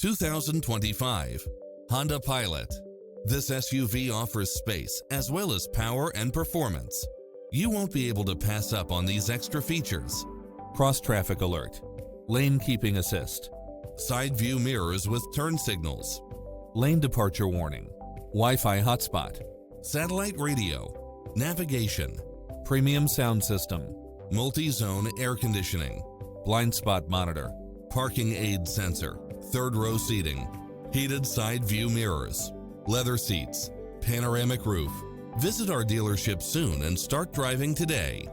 2025 Honda Pilot. This SUV offers space as well as power and performance. You won't be able to pass up on these extra features. Cross-traffic alert, lane keeping assist, side view mirrors with turn signals, lane departure warning, Wi-Fi hotspot, satellite radio, navigation, premium sound system, multi-zone air conditioning, blind spot monitor, parking aid sensor, third row seating, heated side view mirrors, leather seats, panoramic roof. Visit our dealership soon and start driving today.